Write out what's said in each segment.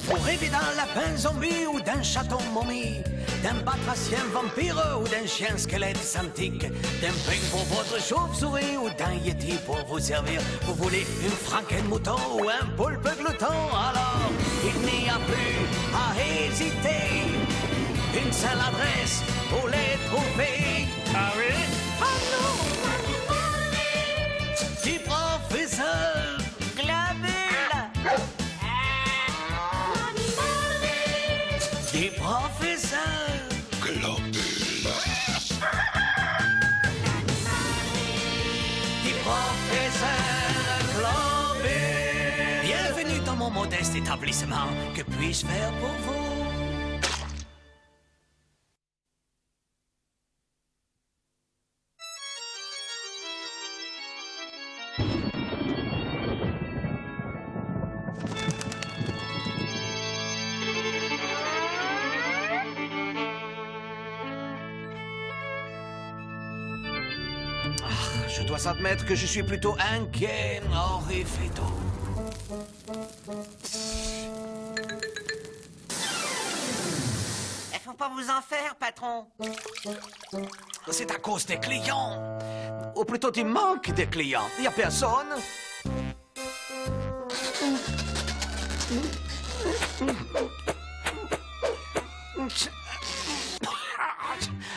Vous rêvez d'un lapin zombie ou d'un chaton momie, d'un batracien vampire ou d'un chien squelette antique, d'un peigne pour votre chauve-souris ou d'un yeti pour vous servir. Vous voulez une franken-mouton ou un poulpe glouton? Alors, il n'y a plus à hésiter. Une seule adresse pour les trouver. Ah oui? Ah non! Du professeur Glabule! Du professeur Globule. Du professeur Globule. Bienvenue dans mon modeste établissement. Que puis-je faire pour vous? Je dois admettre que je suis plutôt inquiet, Orifedo. Faut pas vous en faire, patron. C'est à cause des clients. Ou plutôt du manque de clients. Il n'y a personne.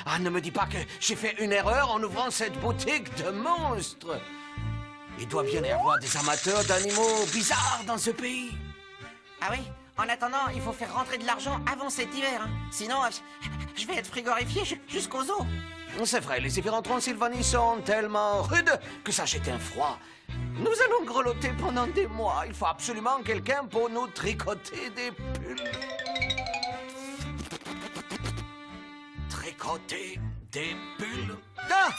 Ah, ne me dis pas que j'ai fait une erreur en ouvrant cette boutique de monstres. Il doit bien y avoir des amateurs d'animaux bizarres dans ce pays. Ah oui? En attendant, il faut faire rentrer de l'argent avant cet hiver. Hein. Sinon, je vais être frigorifié jusqu'aux os. C'est vrai, les hivers en Transylvanie sont tellement rudes que ça jette un froid. Nous allons grelotter pendant des mois. Il faut absolument quelqu'un pour nous tricoter des pulls. Tricoter des pulls? Ah!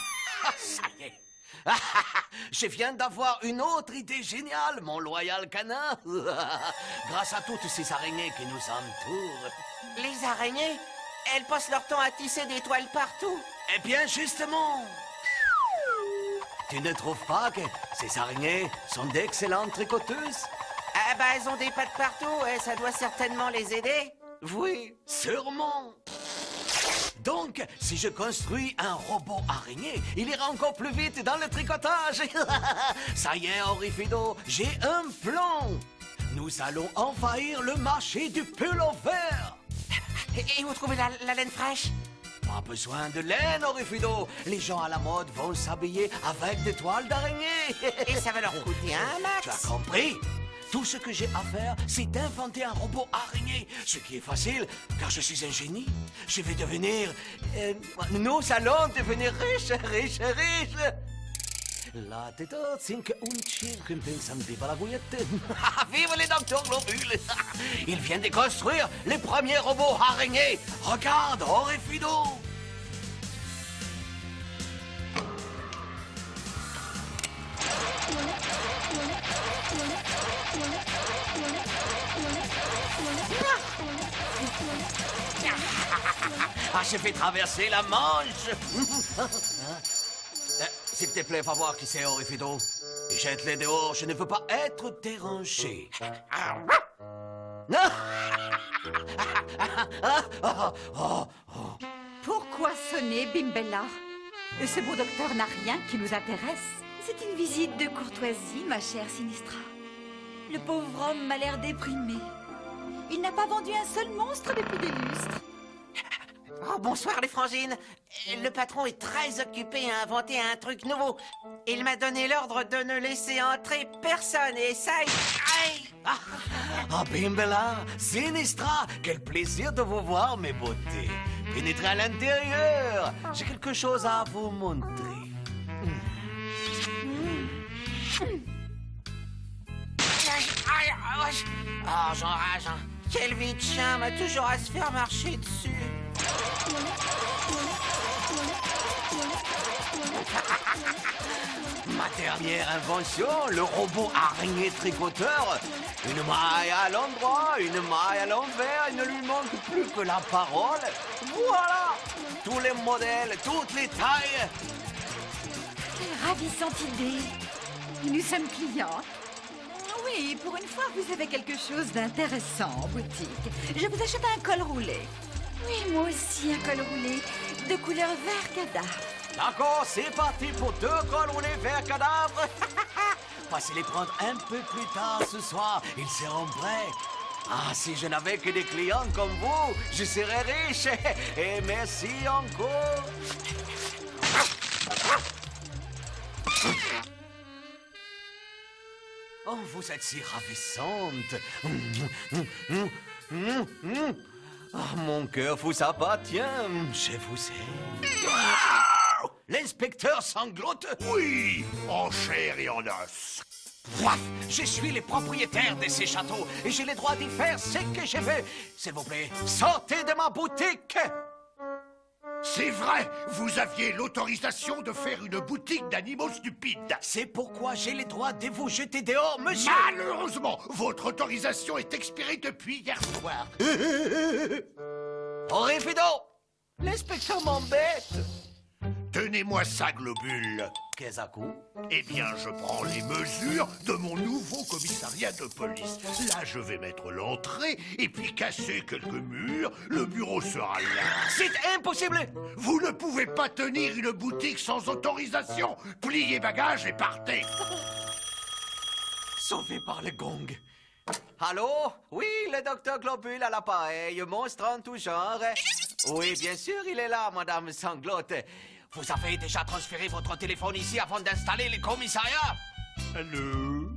Ça y est! Je viens d'avoir une autre idée géniale, mon loyal canin. Grâce à toutes ces araignées qui nous entourent. Les araignées, elles passent leur temps à tisser des toiles partout. Eh bien, justement, tu ne trouves pas que ces araignées sont d'excellentes tricoteuses? Ah bah, elles ont des pattes partout et ça doit certainement les aider. Oui, sûrement. Donc, si je construis un robot araignée, il ira encore plus vite dans le tricotage. Ça y est, Orifedo, j'ai un plan. Nous allons envahir le marché du pull au vert. Et où trouver la laine fraîche? Pas besoin de laine, Orifedo. Les gens à la mode vont s'habiller avec des toiles d'araignée. Et ça va leur coûter un max. Tu as compris? Tout ce que j'ai à faire, c'est d'inventer un robot araignée. Ce qui est facile, car je suis un génie. Je vais devenir... nous allons devenir riches. La tête cinq unci, pensant viva la bouillette. Vive les docteurs globules. Ils viennent de construire les premiers robots araignées. Regarde, Orifedo. Ah, je vais traverser la Manche. S'il te plaît, va voir qui c'est, Orifedo. Jette-les dehors, je ne veux pas être dérangé. Pourquoi sonner, Bimbella? Ce beau docteur n'a rien qui nous intéresse. C'est une visite de courtoisie, ma chère Sinistra. Le pauvre homme m'a l'air déprimé. Il n'a pas vendu un seul monstre depuis des lustres. Oh, bonsoir les frangines. Le patron est très occupé à inventer un truc nouveau. Il m'a donné l'ordre de ne laisser entrer personne et ça... Aïe! Ah, Bimbella, Sinistra, quel plaisir de vous voir, mes beautés. Pénétrez à l'intérieur. J'ai quelque chose à vous montrer. Oh, j'enrage. Hein. Quel vie de chien m'a toujours à se faire marcher dessus. Ma dernière invention, le robot araignée tricoteur. Une maille à l'endroit, une maille à l'envers, il ne lui manque plus que la parole. Voilà! Tous les modèles, toutes les tailles. Quelle ravissante idée. Nous sommes clients. Oui, Oui, pour une fois, vous avez quelque chose d'intéressant en boutique. Je vous achète un col roulé. Oui, moi aussi, un col roulé de couleur vert cadavre. D'accord, c'est parti pour 2 cols roulés vers cadavre. Passez les prendre un peu plus tard ce soir, ils seront prêts. Ah, si je n'avais que des clients comme vous, je serais riche. Et merci encore. Oh, vous êtes si ravissante. Oh, mon cœur vous appartient. Je vous aime. L'inspecteur sanglote. Oui, en chair et en os. Paf, je suis le propriétaire de ces châteaux et j'ai le droit d'y faire ce que je veux. S'il vous plaît, sortez de ma boutique. C'est vrai, vous aviez l'autorisation de faire une boutique d'animaux stupides. C'est pourquoi j'ai le droit de vous jeter dehors, monsieur. Malheureusement, votre autorisation est expirée depuis hier soir. Horrifido, l'inspecteur m'embête. Tenez-moi ça, Globule. Qu'est-ce à coup? Eh bien, je prends les mesures de mon nouveau commissariat de police. Là, je vais mettre l'entrée et puis casser quelques murs. Le bureau sera là. C'est impossible. Vous ne pouvez pas tenir une boutique sans autorisation. Pliez bagages et partez. Sauvé par le gong. Allô? Oui, le docteur Globule à l'appareil, monstre en tout genre. Oui, bien sûr, il est là, madame Sanglote. Vous avez déjà transféré votre téléphone ici avant d'installer le commissariat? Allô?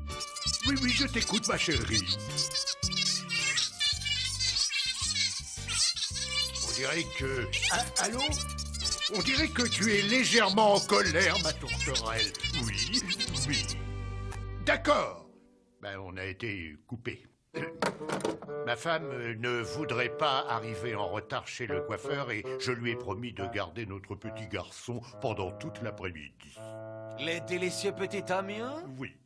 Oui, oui, je t'écoute, ma chérie. On dirait que... Ah, allô? On dirait que tu es légèrement en colère, ma tourterelle. Oui, oui. D'accord. Ben, on a été coupés. Ma femme ne voudrait pas arriver en retard chez le coiffeur et je lui ai promis de garder notre petit garçon pendant toute l'après-midi. Les délicieux petits Amiens? Oui.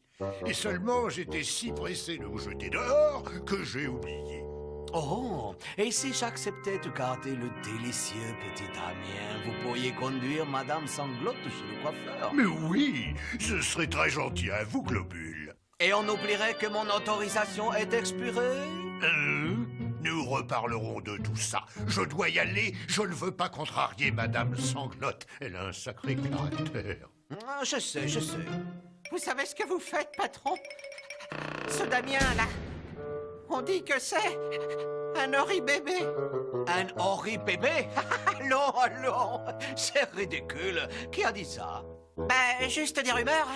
Et seulement j'étais si pressé de vous jeter dehors que j'ai oublié. Oh, et si j'acceptais de garder le délicieux petit Damien, vous pourriez conduire Madame Sanglote chez le coiffeur. Mais oui, ce serait très gentil à vous, Globule. Et on oublierait que mon autorisation est expirée? Nous reparlerons de tout ça. Je dois y aller, je ne veux pas contrarier Madame Sanglote. Elle a un sacré caractère. Ah, je sais, je sais. Vous savez ce que vous faites, patron? Ce Damien, là, on dit que c'est un horri-bébé. Un horri-bébé? Non, non, c'est ridicule. Qui a dit ça? Ben, juste des rumeurs.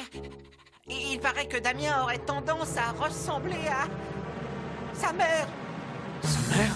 Il paraît que Damien aurait tendance à ressembler à sa mère. Sa mère?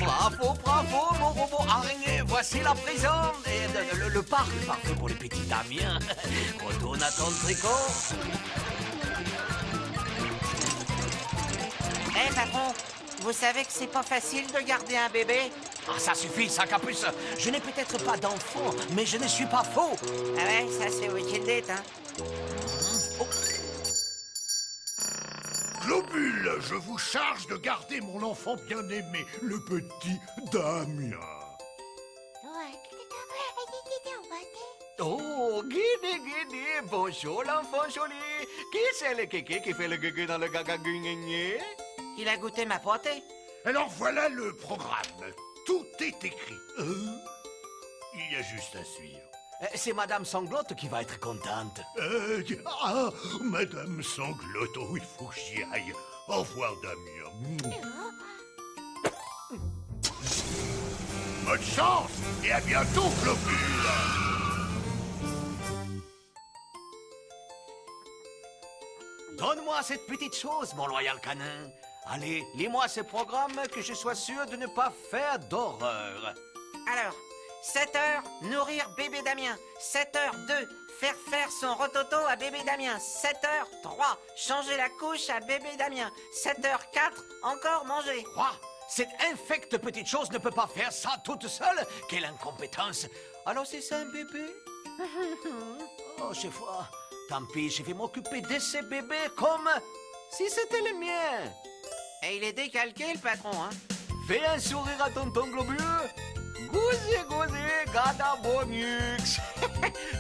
Bravo, bravo, mon robot araignée. Voici la prison. Et le parc parfait pour les petits Damiens. Retourne à ton tricot. Eh, patron, vous savez que c'est pas facile de garder un bébé? Ah, ça suffit, ça capuce. Je n'ai peut-être pas d'enfant, mais je ne suis pas faux. Ah ouais, ça c'est vous qui le dites, hein. Globule, je vous charge de garder mon enfant bien-aimé, le petit Damien. Oh, Guinée, Guinée, bonjour l'enfant joli. Qui c'est le kéké qui fait le guégué dans le gaga guigné? Il a goûté ma pâtée. Alors voilà le programme. Tout est écrit. Il y a juste à suivre. C'est Madame Sanglote qui va être contente. Madame Sanglote, oh, il faut que j'y aille. Au revoir, Damien. Bonne chance et à bientôt, Globule. Donne-moi cette petite chose, mon loyal canin. Allez, lis-moi ce programme que je sois sûr de ne pas faire d'horreur. Alors, 7 heures, nourrir bébé Damien. 7 heures 2, Faire faire son rototo à bébé Damien, 7h03. Changer la couche à bébé Damien, 7h04. Encore manger. Quoi? Cette infecte petite chose ne peut pas faire ça toute seule. Quelle incompétence. Alors c'est ça un bébé? Oh, chef, tant pis, je vais m'occuper de ces bébés comme si c'était le mien. Et il est décalqué, le patron, hein. Fais un sourire à tonton Globuleux. Gousez, gada bonux.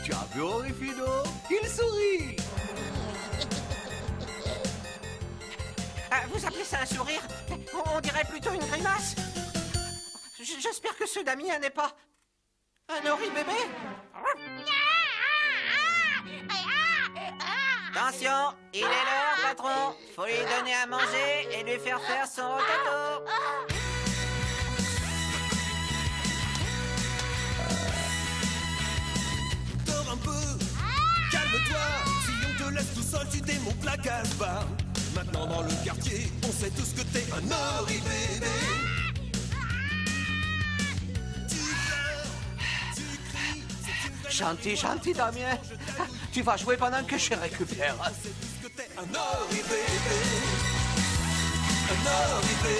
Tu as vu Orifido? Il sourit. Vous appelez ça un sourire? On dirait plutôt une grimace. J'espère que ce Damien n'est pas un bébé. Attention, il est l'heure, patron. Faut lui donner à manger et lui faire faire son rototo. Dors un peu, calme-toi. Si on te laisse tout seul, tu t'es mon placage bas. Maintenant dans le quartier, on sait tous que t'es un bébé. Tu pleures, tu cries, c'est une vraie Gentil, Damien. Tu vas jouer pendant que je récupère. On sait tous que t'es un bébé. Un bébé.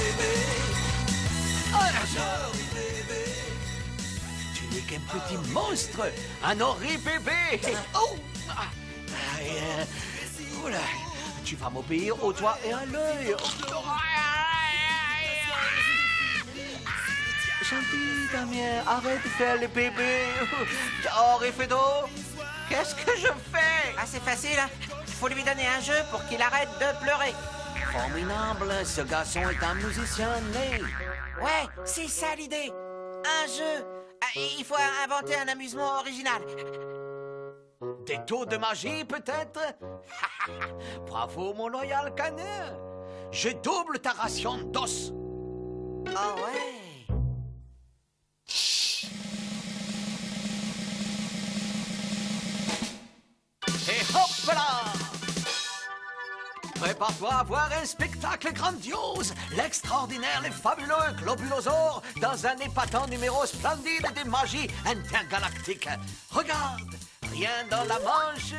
Bébé. Tu n'es qu'un petit monstre, un bébé. Oh! Oula, tu vas m'obéir au doigt et à l'œil. Gentil, Damien, arrête de faire le bébé. Orifido, qu'est-ce que je fais? Ah, c'est facile, hein. Faut lui donner un jeu pour qu'il arrête de pleurer. Formidable, ce garçon est un musicien né. Ouais, c'est ça l'idée. Un jeu. Il faut inventer un amusement original. Des tours de magie, peut-être? Bravo, mon loyal canin. Je double ta ration d'os. Ah ouais. Et hop là! Prépare-toi à voir un spectacle grandiose, l'extraordinaire, le fabuleux Globulosaure, dans un épatant numéro splendide de magie intergalactique. Regarde, rien dans la manche,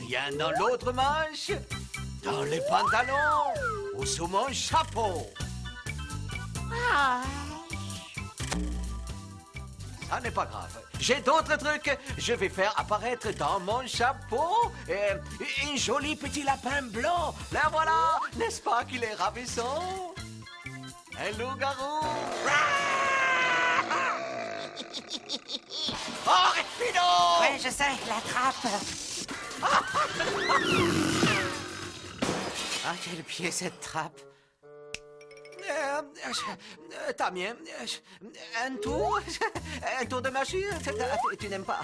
rien dans l'autre manche, dans les pantalons ou sous mon chapeau. Ça n'est pas grave. J'ai d'autres trucs. Je vais faire apparaître dans mon chapeau un joli petit lapin blanc. Là voilà, n'est-ce pas qu'il est ravissant? Un loup-garou. Oh, Rapido! Ouais, je sais, la trappe. Ah, quel pied cette trappe. Damien, un tour de magie, tu n'aimes pas.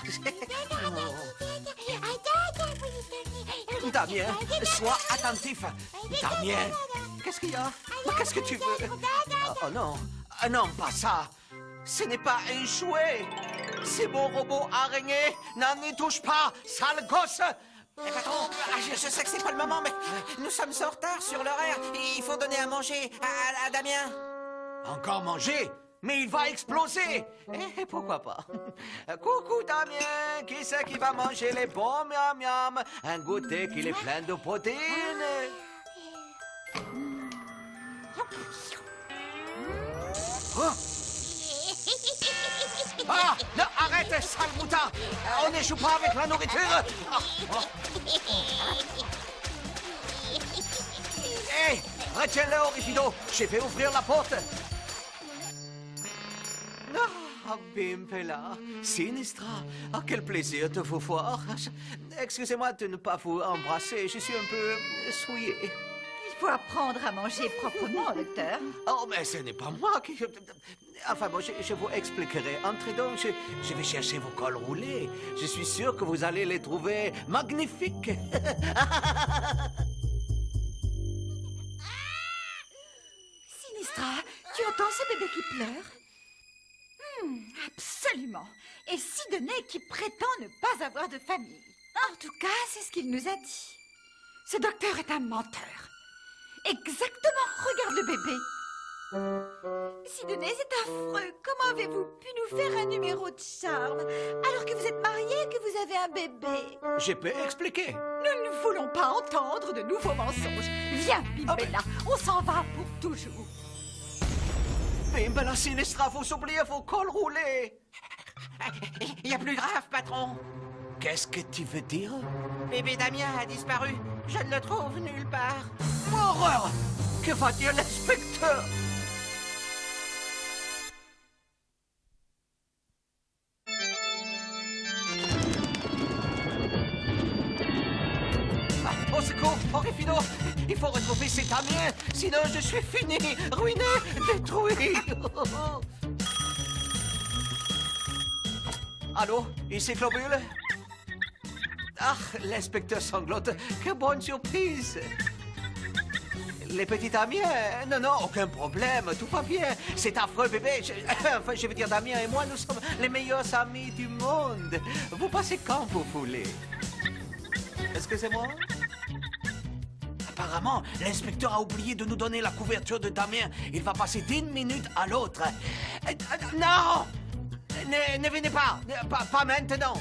Damien, sois attentif. Damien, qu'est-ce qu'il y a? Qu'est-ce que tu veux? Oh non, non, pas ça. Ce n'est pas un jouet. C'est mon robot araignée. N'en y touche pas, sale gosse. Eh, patron, je sais que c'est pas le moment, mais nous sommes en retard sur l'horaire. Il faut donner à manger à Damien. Encore manger? Mais il va exploser. Eh, pourquoi pas? Coucou, Damien. Qui c'est qui va manger les bons miam-miam? Un goûter qui est plein de protéines. Oh. Ah, non, arrête, sale moutard. On ne joue pas avec la nourriture. Hé, retiens-le, Orifido. Je vais ouvrir la porte. Ah, Bimpella, Sinistra, ah, quel plaisir de vous voir. Excusez-moi de ne pas vous embrasser, je suis un peu souillé. Il faut apprendre à manger proprement, docteur. Oh, mais ce n'est pas moi qui... Enfin bon, je vous expliquerai. Entrez donc, je vais chercher vos cols roulés. Je suis sûr que vous allez les trouver magnifiques. Sinistra, tu entends ce bébé qui pleure? Absolument. Et Sidney qui prétend ne pas avoir de famille. En tout cas, c'est ce qu'il nous a dit. Ce docteur est un menteur. Exactement, regarde le bébé. Sidoné, c'est affreux. Comment avez-vous pu nous faire un numéro de charme alors que vous êtes mariés et que vous avez un bébé? Je peux expliquer. Nous ne voulons pas entendre de nouveaux mensonges. Viens, Bimbella, on s'en va pour toujours. Mais la Sinistra, faut s'oublier vos cols roulés. Il y a plus grave, patron. Qu'est-ce que tu veux dire? Bébé Damien a disparu. Je ne le trouve nulle part. Horreur! Que va dire l'inspecteur? Au secours, Horrifido! Il faut retrouver cet Damien, sinon je suis fini, ruiné, détruit! Allô, ici Globule? Ah, l'inspecteur sanglote, que bonne surprise! Les petits Damien? Non, non, aucun problème, tout va bien. C'est affreux, bébé. Enfin, je veux dire, Damien et moi, nous sommes les meilleurs amis du monde. Vous passez quand vous voulez. Excusez-moi? Apparemment, l'inspecteur a oublié de nous donner la couverture de Damien. Il va passer d'une minute à l'autre. Non! Ne venez pas. Pas maintenant.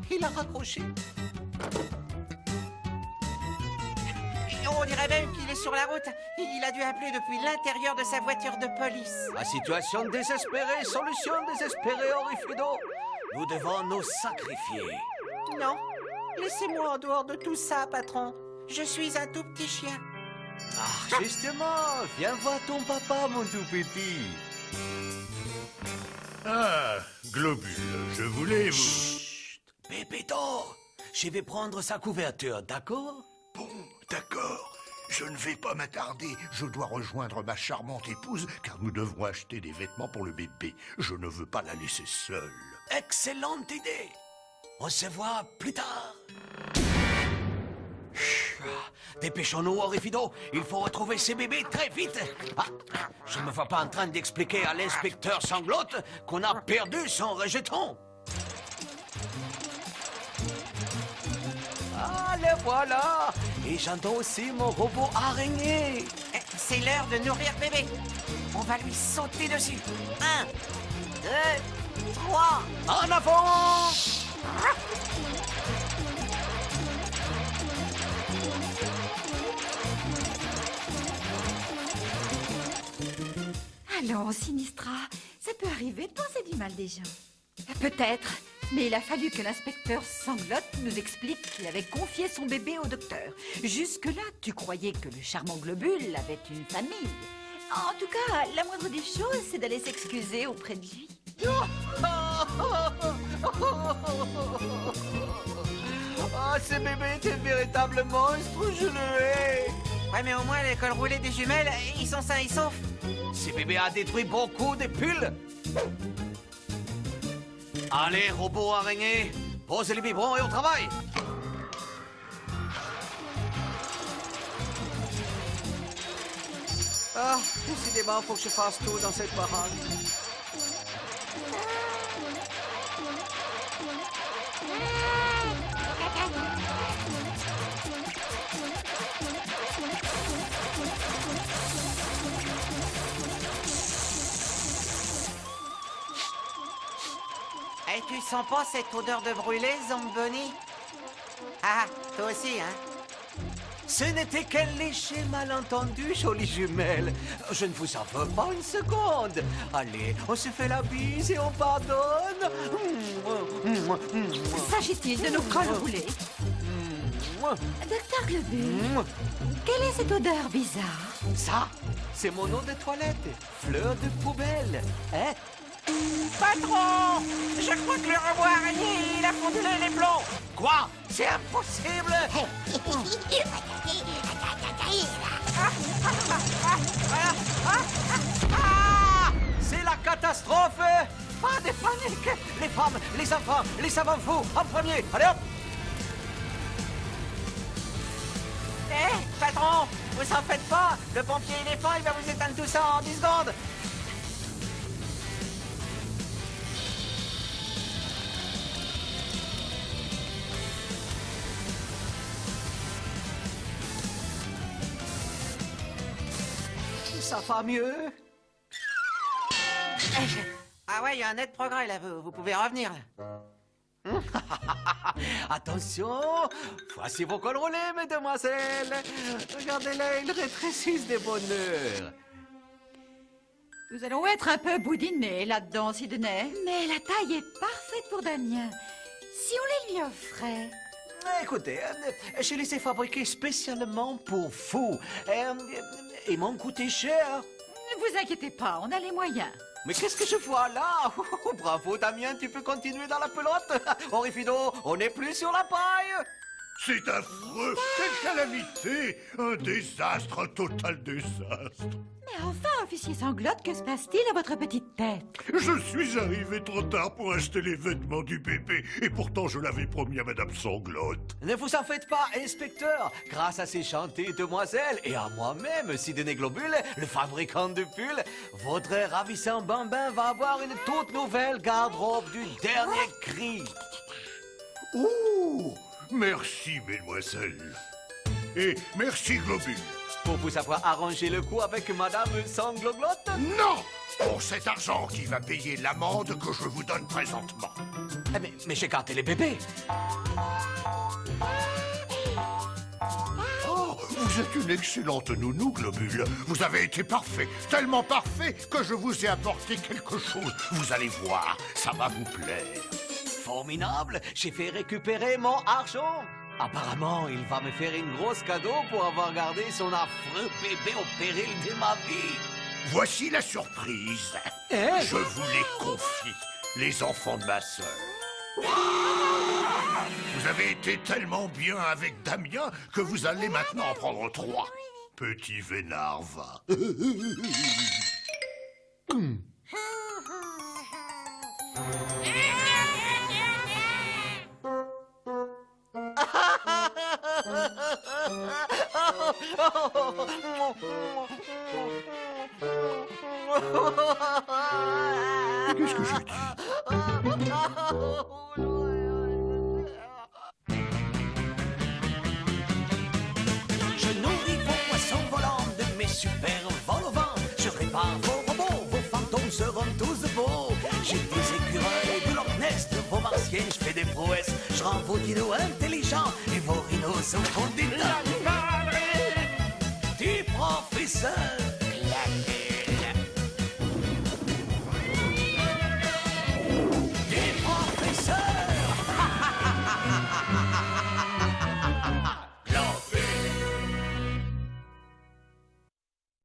Il a raccroché. On dirait même qu'il est sur la route. Il a dû appeler depuis l'intérieur de sa voiture de police. La situation désespérée, solution désespérée, Horrifido. Nous devons nous sacrifier. Non, laissez-moi en dehors de tout ça, patron. Je suis un tout petit chien. Ah, justement, viens voir ton papa, mon tout petit. Ah, Globule, je voulais vous... Chut, Pépito, je vais prendre sa couverture, d'accord? Bon, d'accord. Je ne vais pas m'attarder. Je dois rejoindre ma charmante épouse, car nous devons acheter des vêtements pour le bébé. Je ne veux pas la laisser seule. Excellente idée. On se voit plus tard. Dépêchons-nous, Horrifido. Il faut retrouver ces bébés très vite. Ah, je ne me vois pas en train d'expliquer à l'inspecteur Sanglote qu'on a perdu son rejeton. Ah, le voilà. Et j'entends aussi mon robot araignée. C'est l'heure de nourrir bébé. On va lui sauter dessus. 1, 2, 3. En avant. Allons, Sinistra, ça peut arriver de penser du mal des gens. Peut-être, mais il a fallu que l'inspecteur Sanglote nous explique qu'il avait confié son bébé au docteur. Jusque-là, tu croyais que le charmant Globule avait une famille. En tout cas, la moindre des choses, c'est d'aller s'excuser auprès de lui. Ah, ce bébé est un véritable monstre, je le hais. Ouais, mais au moins, les cols roulés des jumelles, ils sont sains et saufs. Ce bébé a détruit beaucoup de pulls. Allez, robot araignée, pose les biberons et au travail. Ah, décidément, faut que je fasse tout dans cette baraque. Et tu sens pas cette odeur de brûlé, Zamboni? Ah, toi aussi, hein? Ce n'était qu'un léger malentendu, jolie jumelle. Je ne vous en veux pas une seconde. Allez, on se fait la bise et on pardonne. S'agit-il de nos cols roulés? Docteur Globule, quelle est cette odeur bizarre? Ça, c'est mon eau de toilette. Fleur de poubelle. Hein? Patron! Je crois que le robot araignée, il a fondu les plombs. Quoi? C'est impossible. C'est la catastrophe. Pas de panique. Les femmes, les enfants, les savants fous, en premier. Allez hop. Patron, vous en faites pas. Le pompier éléphant, il va vous éteindre tout ça en 10 secondes. ça va mieux. Ah ouais, il y a un net progrès là, vous pouvez revenir là. Attention, voici vos cols roulés, mesdemoiselles. Regardez-les, ils rétrécissent des bonheurs. Nous allons être un peu boudinés là-dedans, Sidney. Mais la taille est parfaite pour Damien. Si on les lui offrait... Écoutez, je les ai fabriqués spécialement pour vous. Ils m'ont coûté cher. Ne vous inquiétez pas, on a les moyens. Mais qu'est-ce que je vois là? Oh, bravo Damien, tu peux continuer dans la pelote. Orifido, on n'est plus sur la paille. C'est affreux. Quelle calamité. Un désastre, un total désastre. Mais enfin, officier Sanglotte, que se passe-t-il à votre petite tête? Je suis arrivé trop tard pour acheter les vêtements du bébé. Et pourtant, je l'avais promis à Madame Sanglotte. Ne vous en faites pas, inspecteur. Grâce à ces chantiers demoiselles et à moi-même, Sidney Globule, le fabricant de pulls, votre ravissant bambin va avoir une toute nouvelle garde-robe du dernier cri. Oh, merci, mesdemoiselles. Et merci, Globule. Pour vous avoir arrangé le coup avec Madame Sangloglotte? Non! Pour cet argent qui va payer l'amende que je vous donne présentement. Mais j'ai gardé les bébés. Oh, vous êtes une excellente nounou, Globule. Vous avez été parfait, tellement parfait que je vous ai apporté quelque chose. Vous allez voir, ça va vous plaire. Formidable, j'ai fait récupérer mon argent. Apparemment, il va me faire une grosse cadeau pour avoir gardé son affreux bébé au péril de ma vie. Voici la surprise. Hein? Je vous les confie, les enfants de ma sœur. Vous avez été tellement bien avec Damien que vous allez maintenant en prendre 3. Petit vénard, va. Qu'est-ce que j'ai dit? Je nourris vos poissons volants de mes super vols au vent. Je répare vos robots, vos fantômes seront tous beaux. J'ai des écureuils de Loch Ness, de vos martiens, je fais des prouesses. Je rends vos dinos intelligents et vos rhinos au fond des temps. Du professeur